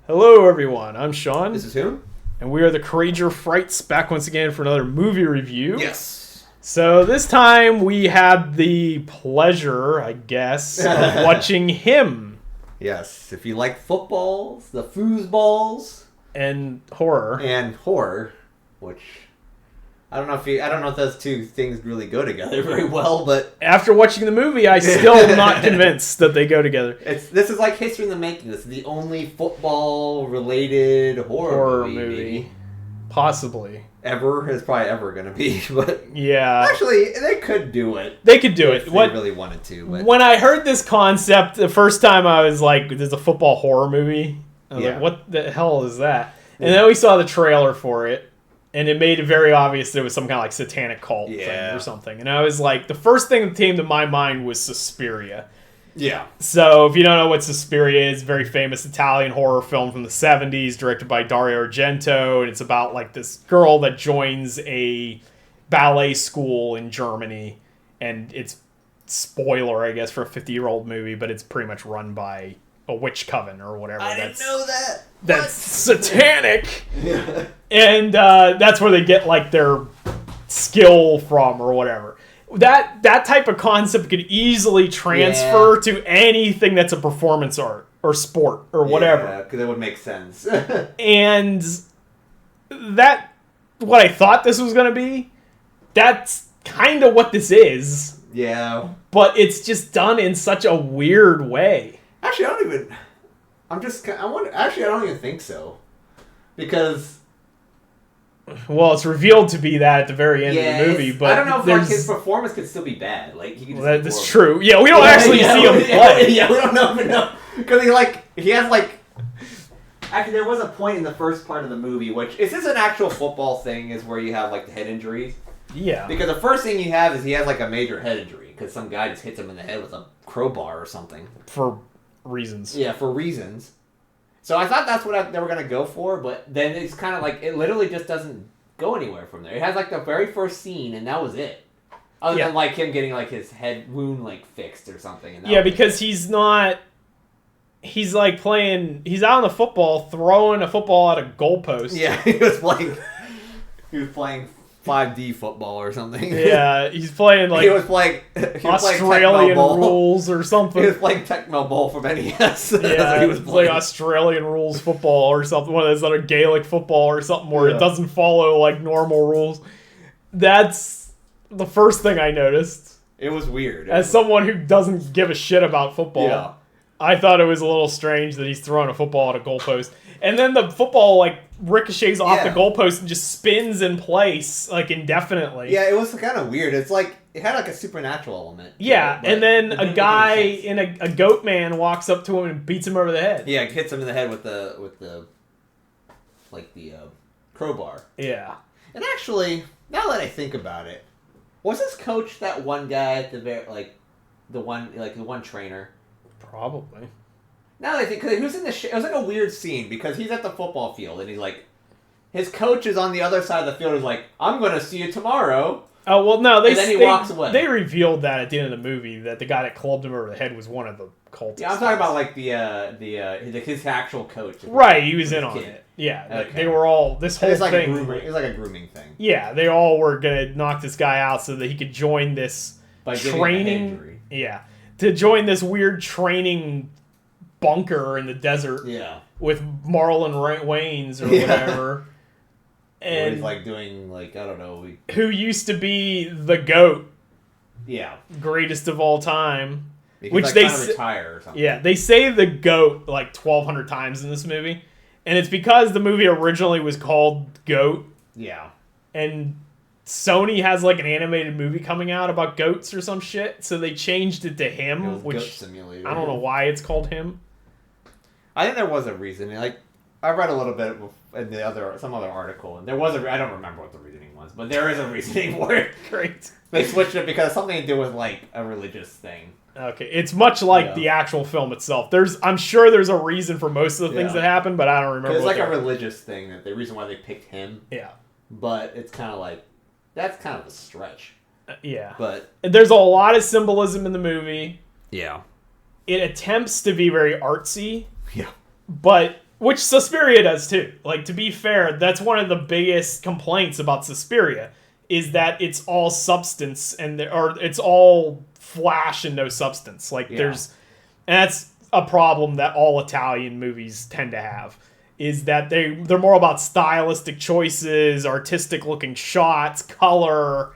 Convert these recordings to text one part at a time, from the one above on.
Hello, everyone. I'm Sean. This is who? And we are the Courageour Frights, back once again for another movie review. Yes. So this time we had the pleasure, I guess, of watching Him. Yes. If you like footballs, the foosballs, And horror. which I don't know if those two things really go together very well, but After watching the movie, I still am not convinced that they go together. this is like history in the making. This is the only football-related horror movie. Possibly. Ever is probably ever going to be, but Yeah. actually they could do it. They could do it. If they really wanted to. But When I heard this concept, the first time I was like, there's a football horror movie. I was like, what the hell is that? And then we saw the trailer for it. And it made it very obvious there was some kind of like satanic cult thing or something. And I was like, the first thing that came to my mind was Suspiria. Yeah. So if you don't know what Suspiria is, very famous Italian horror film from the 70s, directed by Dario Argento. And it's about like this girl that joins a ballet school in Germany. And it's, spoiler, I guess, for a 50-year-old movie, but it's pretty much run by a witch coven or whatever. I didn't know that. That's satanic. And that's where they get like their skill from or whatever. That type of concept could easily transfer to anything that's a performance art or sport or whatever. Yeah, because it would make sense. And that, what I thought this was going to be, that's kind of what this is. Yeah. But it's just done in such a weird way. Actually, I don't even think so. Because... Well, it's revealed to be that at the very end of the movie, but I don't know if like, his performance could still be bad. Like he could just that's true. Yeah, we don't actually see him play. Yeah, we don't know. Because he has like... Actually, there was a point in the first part of the movie, which... Is this an actual football thing, is where you have like the head injuries? Yeah. Because the first thing you have is he has like a major head injury, because some guy just hits him in the head with a crowbar or something. For reasons. Yeah, for reasons. So I thought that's what they were going to go for, but then it's kind of like, it literally just doesn't go anywhere from there. It has like the very first scene, and that was it. Other than like him getting like his head wound like fixed or something. And because he's not... He's like playing... He's out on the football, throwing a football at a goalpost. Yeah, he was playing 5D football or something. Yeah, he's playing like... He was playing Australian rules or something. He was playing Tecmo Bowl from NES. That's Yeah, what he was playing. Like Australian rules football or something. One of those other Gaelic football or something where it doesn't follow like normal rules. That's the first thing I noticed. It was weird. As someone who doesn't give a shit about football, I thought it was a little strange that he's throwing a football at a goalpost. And then the football like ricochets off the goalpost and just spins in place like indefinitely. Yeah, it was kind of weird. It's like it had like a supernatural element. Yeah, and then a guy in a goat man walks up to him and beats him over the head. Yeah, hits him in the head with the crowbar. Yeah. And actually, now that I think about it, was his coach that one guy at the very the one trainer? Probably. Now that I think, because he was in the it was like a weird scene because he's at the football field and he's like, his coach is on the other side of the field. Is like, I'm going to see you tomorrow. Oh well, no. And then he walks away. They revealed that at the end of the movie that the guy that clubbed him over the head was one of the cultists. Yeah, I'm talking about like his actual coach. Right, he was in on it. Yeah, okay. They were all this whole thing. It was like a grooming thing. Yeah, they all were gonna knock this guy out so that he could join this training. Yeah, to join this weird training bunker in the desert. Yeah, with Marlon Wayans or whatever. And he's like doing I don't know. Who used to be the GOAT? Yeah, greatest of all time. Because which they retire or something. Yeah, they say the GOAT like 1,200 times in this movie, and it's because the movie originally was called GOAT. Yeah, and Sony has like an animated movie coming out about goats or some shit, so they changed it to Him, which Goat Simulator. I don't know why it's called Him. I think there was a reason. I read a little bit in some other article, and there was I don't remember what the reasoning was, but there is a reasoning for it. Great. They switched it because something to do with a religious thing. Okay, it's much like the actual film itself. I'm sure there's a reason for most of the things that happen, but I don't remember. It's like a religious thing the reason why they picked him. Yeah, but it's kind of that's kind of a stretch. Yeah, but there's a lot of symbolism in the movie. Yeah, it attempts to be very artsy. Yeah. But Which Suspiria does too. Like, to be fair, that's one of the biggest complaints about Suspiria, is that it's all substance or it's all flash and no substance. Like, and that's a problem that all Italian movies tend to have, is that they're more about stylistic choices, artistic looking shots, color,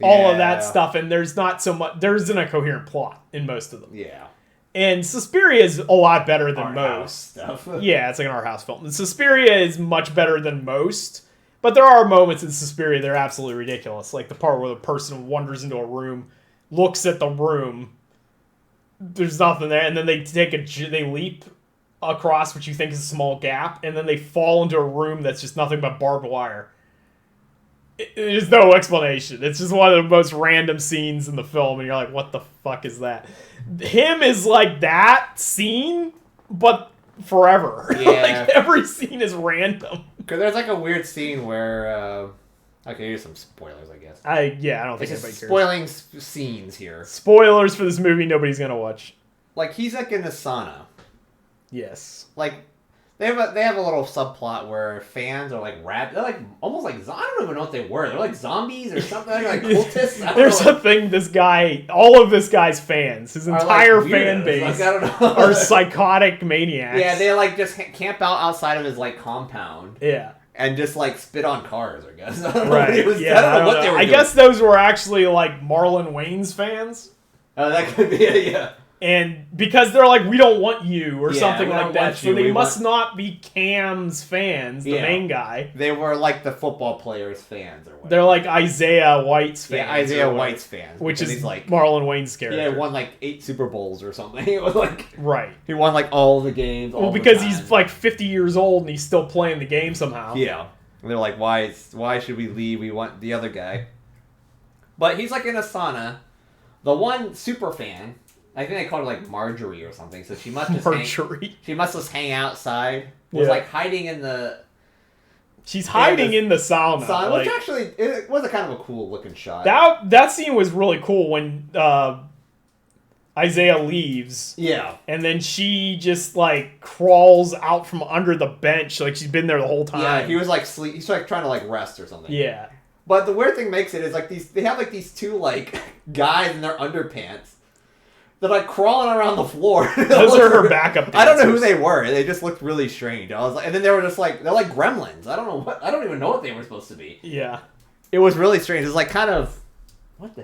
all of that stuff, and there isn't a coherent plot in most of them. Yeah. And Suspiria is a lot better than most. Stuff. Yeah, it's like an art house film. And Suspiria is much better than most, but there are moments in Suspiria that are absolutely ridiculous. Like the part where the person wanders into a room, looks at the room, there's nothing there, and then they they leap across what you think is a small gap, and then they fall into a room that's just nothing but barbed wire. There's no explanation. It's just one of the most random scenes in the film, and you're like, what the fuck is that? Him is like that scene, but forever. Yeah. Like, every scene is random. Because there's like a weird scene where... okay, here's some spoilers, I guess. I don't think anybody cares. Spoiling scenes here. Spoilers for this movie nobody's gonna watch. Like, he's like in a sauna. Yes. Like... They have a little subplot where fans are like they're like almost like I don't even know what they were. They're like zombies or something, like cultists. There's a thing. All of this guy's fans, his entire fan base, like, I don't know, are psychotic maniacs. Yeah, they like just camp out outside of his like compound. Yeah. And just like spit on cars, I guess. Right. I don't know what they were doing. I guess those were actually like Marlon Wayans fans. Oh, that could be it. Yeah. And because they're like, we don't want you, or something like that. So they must not be Cam's fans, the main guy. They were like the football players' fans or whatever. They're like Isaiah White's fans. Yeah, Isaiah White's fans. Which is like Marlon Wayans' character. Yeah, he won like 8 Super Bowls or something. It was like... Right. He won like all the games. Well, because he's like 50 years old and he's still playing the game somehow. Yeah. And they're like, why should we leave? We want the other guy. But he's like in a sauna. The one super fan... I think they called her like Marjorie or something. So she must just hang outside. Was like hiding in the. She's hiding in the sauna. Which actually it was a kind of a cool looking shot. That scene was really cool when Isaiah leaves. Yeah. And then she just like crawls out from under the bench, like she's been there the whole time. Yeah, he was like he's like trying to like rest or something. Yeah. But the weird thing makes it is like they have like these two like guys in their underpants. They're like crawling around the floor. Those are her backup dancers. I don't know who they were. They just looked really strange. I was like, and then they were just like they're like gremlins. I don't even know what they were supposed to be. Yeah, it was really strange. It was like kind of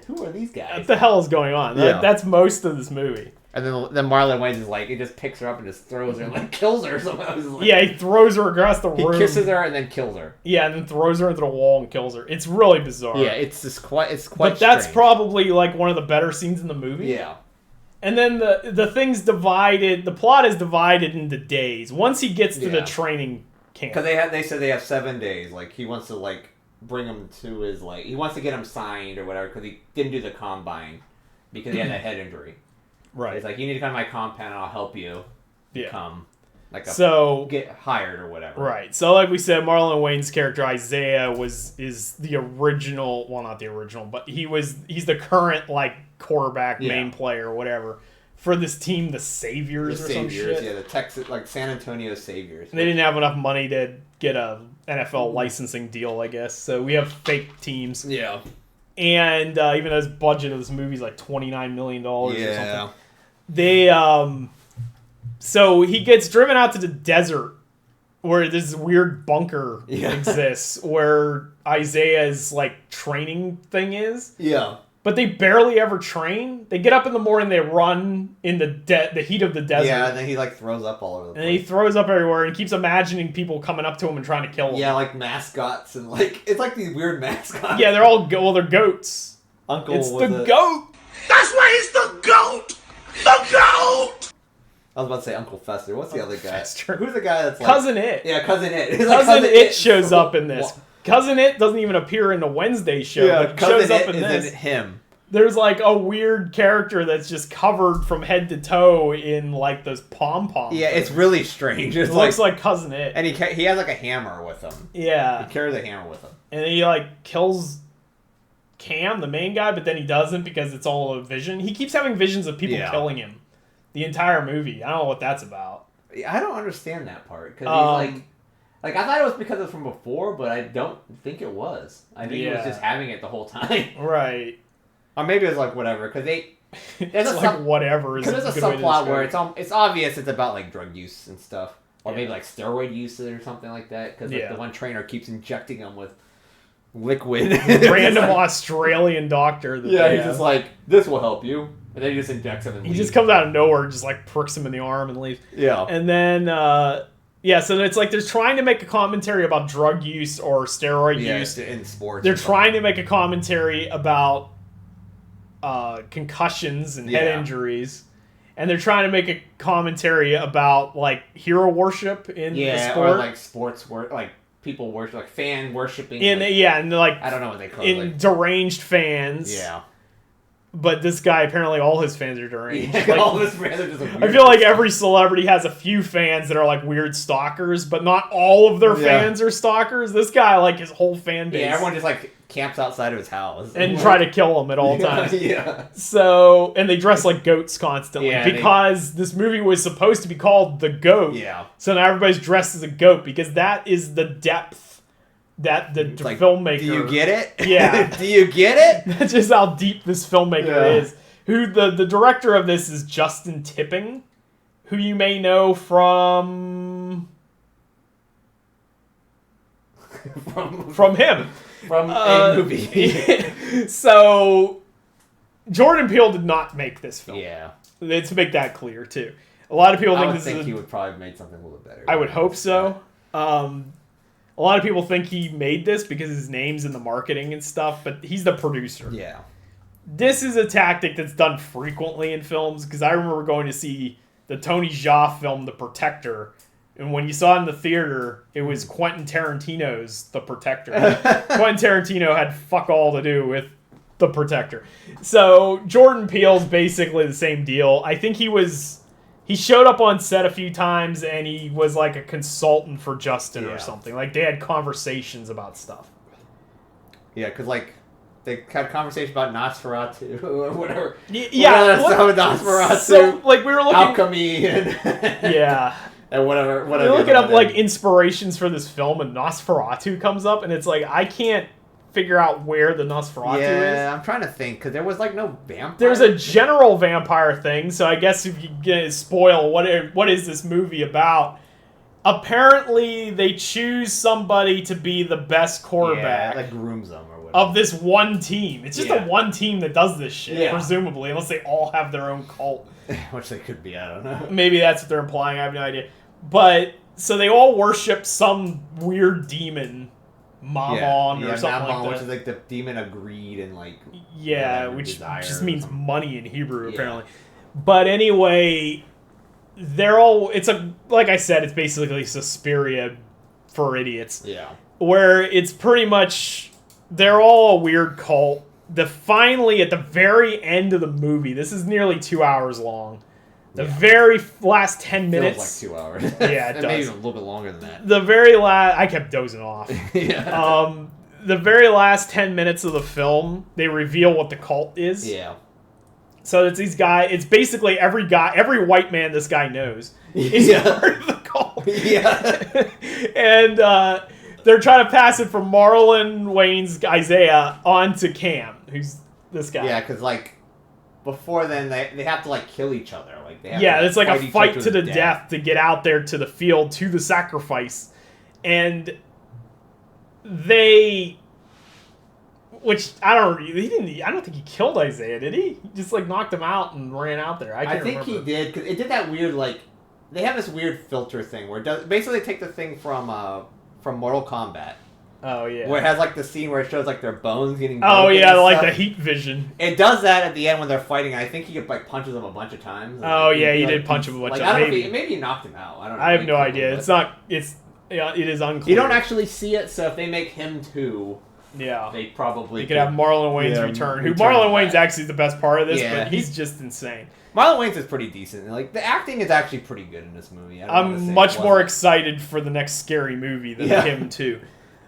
who are these guys? What the hell is going on? Yeah. That's most of this movie. And then Marlon Wayans is like, he just picks her up and just throws her and like kills her. So yeah, he throws her across the room. He kisses her and then kills her. Yeah, and then throws her into the wall and kills her. It's really bizarre. Yeah, it's quite. But that's probably like one of the better scenes in the movie. Yeah. And then the thing's divided. The plot is divided into days. Once he gets to the training camp, because they said they have 7 days. Like he wants to like bring him to his like he wants to get him signed or whatever because he didn't do the combine because he had that head injury. Right. He's like, you need to come to my compound and I'll help you become get hired or whatever. Right. So like we said, Marlon Wayans' character Isaiah is the original. Well, not the original, but he's the current like quarterback, main player, whatever, for this team, the Saviors or some shit. Yeah, the Texas, like San Antonio Saviors. And they didn't have enough money to get a NFL licensing deal, I guess. So we have fake teams. Yeah. And even though his budget of this movie is like $29 million or something. So he gets driven out to the desert where this weird bunker exists where Isaiah's like training thing is. Yeah. But they barely ever train. They get up in the morning, they run in the heat of the desert. Yeah, and then he like throws up all over the place. And he throws up everywhere and keeps imagining people coming up to him and trying to kill him. Yeah, like mascots and like it's like these weird mascots. Yeah, they're all they're goats. It's the goat. That's why he's the goat. The goat. I was about to say Uncle Fester. What's the other guy? Fester. Who's the guy that's like Cousin It? Yeah, Cousin It. Cousin It shows up in this. Cousin It doesn't even appear in the Wednesday show. Yeah, but shows up in this. Isn't him. There's like a weird character that's just covered from head to toe in like those pom-poms. Yeah, it's really strange. It looks like Cousin It. And he has like a hammer with him. Yeah. He carries a hammer with him. And he like kills Cam, the main guy, but then he doesn't because it's all a vision. He keeps having visions of people killing him the entire movie. I don't know what that's about. I don't understand that part because he's like I thought it was because it's from before, but I don't think it was. I think he was just having it the whole time. Right. Or maybe it was like whatever because they. It's like whatever. Because there's a subplot where it's obvious it's about like drug use and stuff, or maybe like steroid usage or something like that. Because like, the one trainer keeps injecting them with liquid. Random Australian doctor. He's just like, this will help you, and then he just injects him. And he just comes out of nowhere, just like pricks him in the arm and leaves. Yeah, and then so it's like they're trying to make a commentary about drug use or steroid use in sports. They're trying to make a commentary about concussions and head injuries, and they're trying to make a commentary about like hero worship in the sport, or like sports work, like people worship, like fan worshiping, and like I don't know what they call it, like deranged fans. Yeah, but this guy apparently all his fans are deranged. Yeah, like, all his fans are just. Like, I feel like every celebrity has a few fans that are like weird stalkers, but not all of their fans are stalkers. This guy, like his whole fan base. Yeah, everyone just like camps outside of his house and try to kill him at all times. Yeah. So, and they dress like goats constantly because this movie was supposed to be called The Goat. Yeah. So now everybody's dressed as a goat because that is the depth that the filmmaker. Do you get it? Yeah. Do you get it? That's just how deep this filmmaker is. Who the director of this is Justin Tipping, who you may know from him. From a movie. So, Jordan Peele did not make this film. Yeah. To make that clear, too. A lot of people think he would probably have made something a little better. I would hope so. A lot of people think he made this because his name's in the marketing and stuff, but he's the producer. Yeah. This is a tactic that's done frequently in films, because I remember going to see the Tony Jaa film, The Protector, and when you saw it in the theater, it was Quentin Tarantino's The Protector. Quentin Tarantino had fuck all to do with The Protector. So Jordan Peele's basically the same deal. I think he showed up on set a few times, and he was like a consultant for Justin or something. Like they had conversations about stuff. Yeah, because like they had conversation about Nosferatu or whatever. Yeah, Nosferatu. So like we were looking Alchemy and yeah. And whatever. You're looking up like inspirations for this film, and Nosferatu comes up, and it's like I can't figure out where the Nosferatu is. Yeah, I'm trying to think because there was like no vampire. There's a general vampire thing, so I guess if you get spoil what is this movie about? Apparently, they choose somebody to be the best quarterback. Like grooms them or whatever. Of this one team. It's just a one team that does this shit, presumably, unless they all have their own cult. Which they could be, I don't know. Maybe that's what they're implying, I have no idea. But, so they all worship some weird demon, Mammon or something Mammon, like that. which is like the demon of greed and like... which just means money in Hebrew, apparently. But anyway, like I said, it's basically Suspiria for idiots. Yeah. Where it's pretty much, they're all a weird cult. Finally, at the very end of the movie, this is nearly 2 hours long. The very last 10 minutes. Feels like 2 hours. Yeah, it does. Maybe a little bit longer than that. The very last, I kept dozing off. Yeah. The very last 10 minutes of the film, they reveal what the cult is. Yeah. So it's these guys. It's basically every white man this guy knows is part of the cult. Yeah. And they're trying to pass it from Marlon Wayans Isaiah onto Cam, who's this guy. Yeah, because like before then they have to like kill each other. Like they have it's like a fight to the death to get out there to the field to the sacrifice, and which I don't think he killed Isaiah, did he? He just like knocked him out and ran out there. I think he did, because it did that weird like they have this weird filter thing where basically they take the thing from Mortal Kombat. Oh yeah. Where it has like the scene where it shows like their bones getting broken. Oh yeah, like stuff. the heat vision. It does that at the end when they're fighting. I think he like punches them a bunch of times. Oh yeah, he did punch him a bunch of times. Maybe he knocked him out. I don't know. I have no idea. It is unclear. You don't actually see it, so if they make him too, they probably could have Marlon Wayans return. Marlon Wayans actually is the best part of this, but he's just insane. Marlon Wayans is pretty decent. Like the acting is actually pretty good in this movie. I'm much more excited for the next scary movie than him too.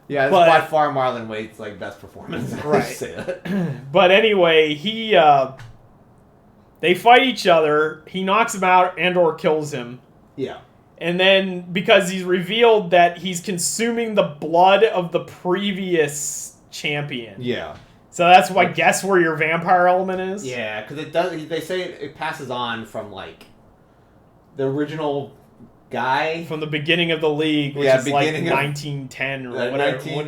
Yeah, it's by far Marlon Wayans' like best performance. Right. But anyway, they fight each other. He knocks him out and/or kills him. Yeah. And then, because he's revealed that he's consuming the blood of the previous champion. Yeah. So that's, I guess, where your vampire element is? Yeah, because it does. They say it passes on from, like, the original guy. From the beginning of the league, which is like 1910 or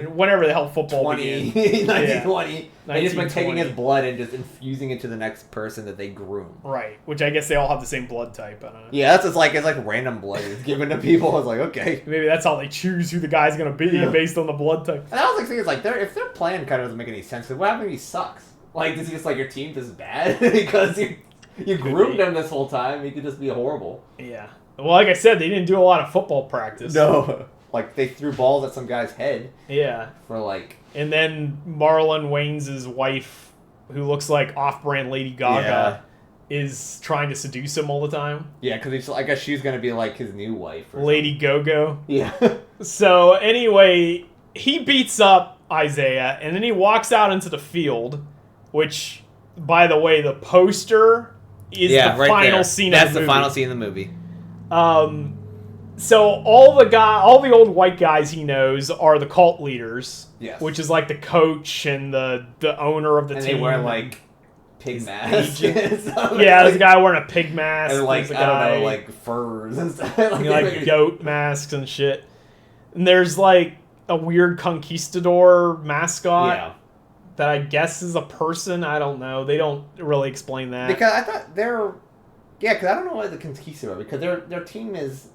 whatever the hell football began. 1920. They just been taking 1920. his blood and just infusing it to the next person that they groom. Right, which I guess they all have the same blood type. I don't know. Yeah, it's like random blood is given to people. I was like, okay. Maybe that's how they choose who the guy's going to be based on the blood type. And I was like thinking, like, if their plan kind of doesn't make any sense, what happens if he sucks? Like, is he just like, your team just bad? Because you groomed him this whole time, he could just be horrible. Yeah. Well, like I said, they didn't do a lot of football practice. No. Like, they threw balls at some guy's head. Yeah. For, like... And then Marlon Wayans' wife, who looks like off-brand Lady Gaga, is trying to seduce him all the time. Yeah, because I guess she's going to be, like, his new wife. Lady Go-Go. Yeah. So, anyway, he beats up Isaiah, and then he walks out into the field, which, by the way, the poster is the final scene of the movie. That's the final scene of the movie. So all the old white guys he knows are the cult leaders, yes. Which is like the coach and the owner of the team. And they wear like pig masks. Yeah, there's a guy wearing a pig mask. And like, I don't know, like furs and stuff. like goat masks and shit. And there's like a weird conquistador mascot that I guess is a person. I don't know. They don't really explain that. Because I thought because I don't know why the conquistador, because their team is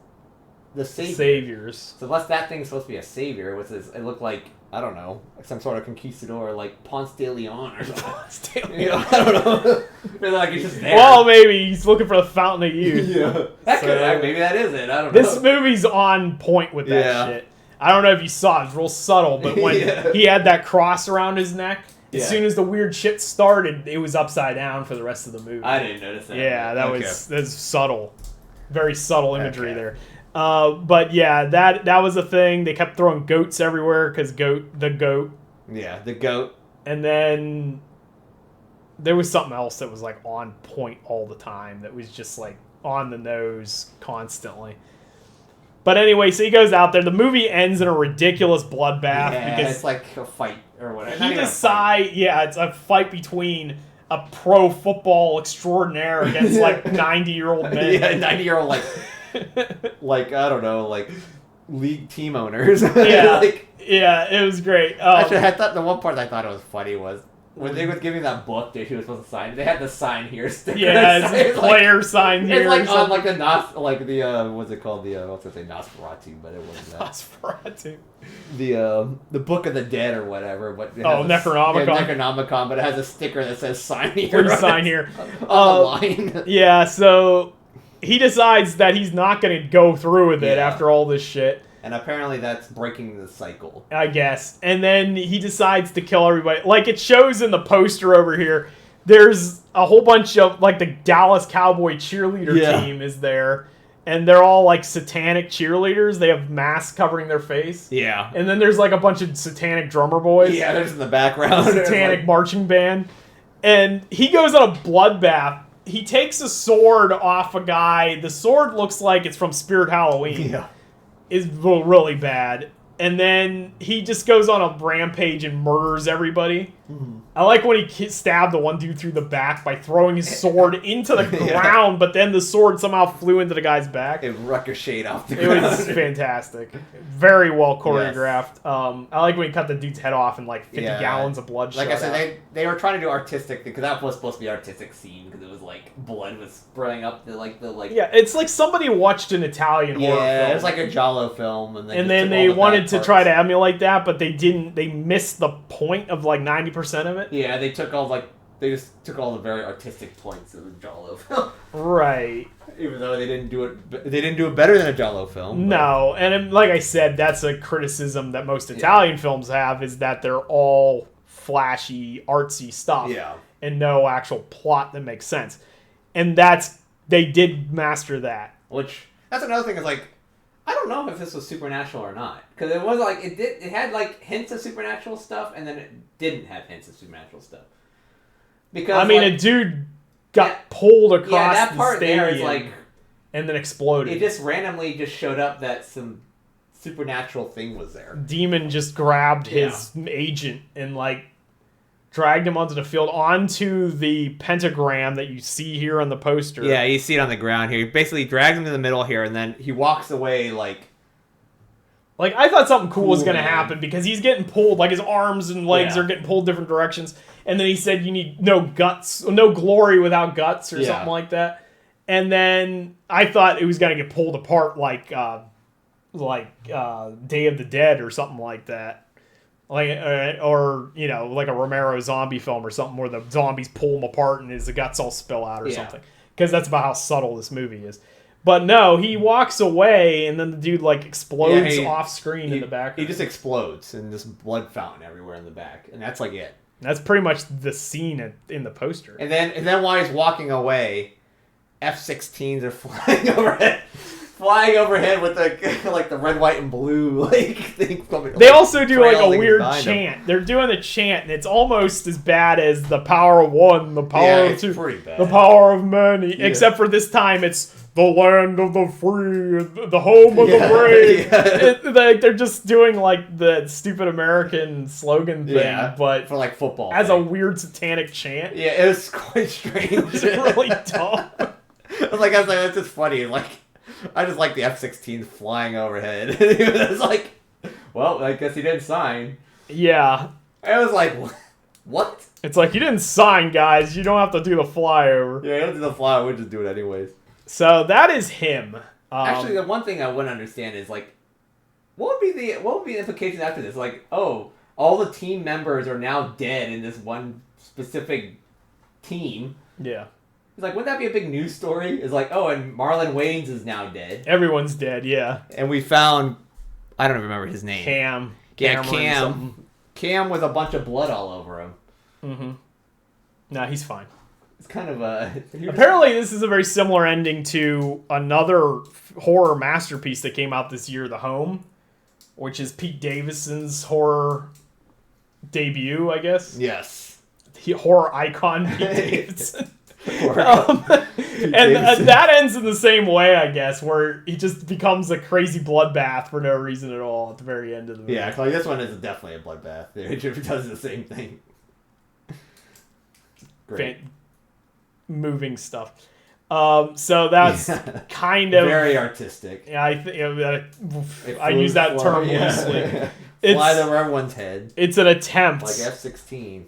the saviors. So unless that thing's supposed to be a savior, it looked like, I don't know, like some sort of conquistador, like Ponce de Leon or something. Ponce de Leon. You know, I don't know. Like he's just there. Well, maybe he's looking for the Fountain of Youth. Maybe that is it. I don't know. This movie's on point with that shit. I don't know if you saw it. It's real subtle, but when he had that cross around his neck, as soon as the weird shit started, it was upside down for the rest of the movie. I didn't notice that. Yeah, that was subtle. Very subtle imagery there. But yeah, that was a thing. They kept throwing goats everywhere because the goat. Yeah, the goat. And then there was something else that was like on point all the time. That was just like on the nose constantly. But anyway, so he goes out there. The movie ends in a ridiculous bloodbath. Yeah, because it's like a fight or whatever. it's a fight between a pro football extraordinaire against like 90-year-old men. Yeah, 90-year-old like I don't know, like league team owners. Yeah, it was great. Actually, I thought the one part I thought it was funny was when they was giving that book that she was supposed to sign. They had the sign here sticker. Yeah, it's player sign here. It's like on like the what's it called, I was gonna say Nosferatu, but it wasn't that. Nosferatu. The Book of the Dead or whatever, but Necronomicon. Necronomicon, but it has a sticker that says sign here. Please sign here on the line. Yeah, so he decides that he's not going to go through with it after all this shit. And apparently that's breaking the cycle, I guess. And then he decides to kill everybody. Like it shows in the poster over here, there's a whole bunch of, like, the Dallas Cowboy cheerleader team is there. And they're all, like, satanic cheerleaders. They have masks covering their face. Yeah. And then there's, like, a bunch of satanic drummer boys. Yeah, there's in the background. Satanic marching band. And he goes on a bloodbath. He takes a sword off a guy. The sword looks like it's from Spirit Halloween. Yeah. It's really bad. And then he just goes on a rampage and murders everybody. Mm-hmm. I like when he stabbed the one dude through the back by throwing his sword into the ground, but then the sword somehow flew into the guy's back. It ricocheted off the ground. It was fantastic. Very well choreographed. Yes. I like when he cut the dude's head off and like 50 gallons of blood shot. Like I said, they were trying to do artistic, because that was supposed to be an artistic scene, because it was like blood was spraying up the Yeah, it's like somebody watched an Italian horror film. Yeah, it's like a Giallo film, and then they wanted to try to emulate that, but they didn't. They missed the point of like 90% of it. Yeah, they just took all the very artistic points of the Giallo film. Right. Even though they didn't do it better than a Giallo film. But. No, and like I said, that's a criticism that most Italian films have, is that they're all flashy, artsy stuff. Yeah. And no actual plot that makes sense. And they did master that. Which, that's another thing, is like, I don't know if this was supernatural or not, because it was like it had like hints of supernatural stuff, and then it didn't have hints of supernatural stuff. Because a dude got pulled across that the part stadium, there is like, and then exploded. It just randomly just showed up that some supernatural thing was there. Demon just grabbed his agent and like dragged him onto the field, onto the pentagram that you see here on the poster. Yeah, you see it on the ground here. He basically drags him to the middle here, and then he walks away like I thought something cool was going to happen because he's getting pulled, like his arms and legs are getting pulled different directions. And then he said you need no guts, no glory without guts or something like that. And then I thought it was going to get pulled apart like Day of the Dead or something like that. Or you know, like a Romero zombie film or something where the zombies pull him apart and his guts all spill out or something. Because that's about how subtle this movie is. But no, he walks away, and then the dude like explodes off screen in the background. He just explodes, and this blood fountain everywhere in the back, and that's like it. That's pretty much the scene in the poster. And then while he's walking away, F-16s are flying overhead with the red, white, and blue thing coming. They also do like a weird chant. They're doing a chant, and it's almost as bad as the power of one, the power of two, the power of many. Yeah. Except for this time, it's the land of the free, the home of the brave. They're just doing like the stupid American slogan thing, but for like football as a weird satanic chant. Yeah, it was quite strange. It was really dumb. I was like, that's just funny. Like, I just like the F-16 flying overhead. It was like, well, I guess he didn't sign. Yeah. I was like, what? It's like, you didn't sign, guys. You don't have to do the flyover. Yeah, you don't do the flyover. We'll just do it anyways. So that is him. Actually, the one thing I wouldn't understand is like, what would be the implications after this? Like, oh, all the team members are now dead in this one specific team. Yeah. It's like, wouldn't that be a big news story? It's like, oh, and Marlon Wayans is now dead. Everyone's dead, yeah. And we found, I don't remember his name. Cam. Yeah, Cam with a bunch of blood all over him. Mm-hmm. No, he's fine. It's kind of a... Apparently, this is a very similar ending to another horror masterpiece that came out this year, The Home, which is Pete Davidson's horror debut, I guess. Yes. Horror icon Pete Davidson. And that ends in the same way, I guess, where he just becomes a crazy bloodbath for no reason at all at the very end of the movie. Yeah, like this one is definitely a bloodbath. It does the same thing. Great. Moving stuff. So that's kind of very artistic. Yeah, I use that term loosely. Flies over everyone's head. It's an attempt, like F-16.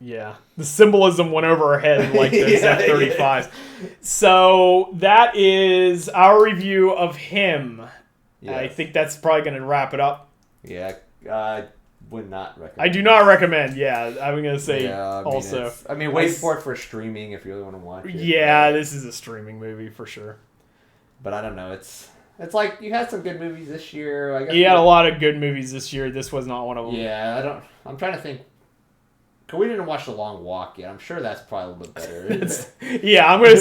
Yeah, the symbolism went over our head like those F-35s. So that is our review of him. Yes. I think that's probably going to wrap it up. Yeah, I would not recommend. I do not recommend. Yeah, I'm going to say also. Wait for it for streaming if you really want to watch it. Yeah, this is a streaming movie for sure. But I don't know. It's like you had some good movies this year. I guess you had a lot of good movies this year. This was not one of them. Yeah, I'm trying to think. We didn't watch The Long Walk yet. I'm sure that's probably a little bit better. Yeah, I'm going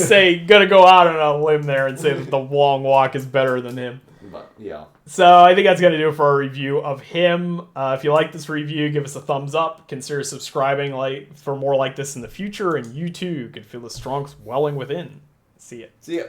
to go out on a limb there and say that The Long Walk is better than him. But, yeah. So I think that's going to do it for our review of him. If you like this review, give us a thumbs up. Consider subscribing for more like this in the future. And you too can feel the strong swelling within. See ya.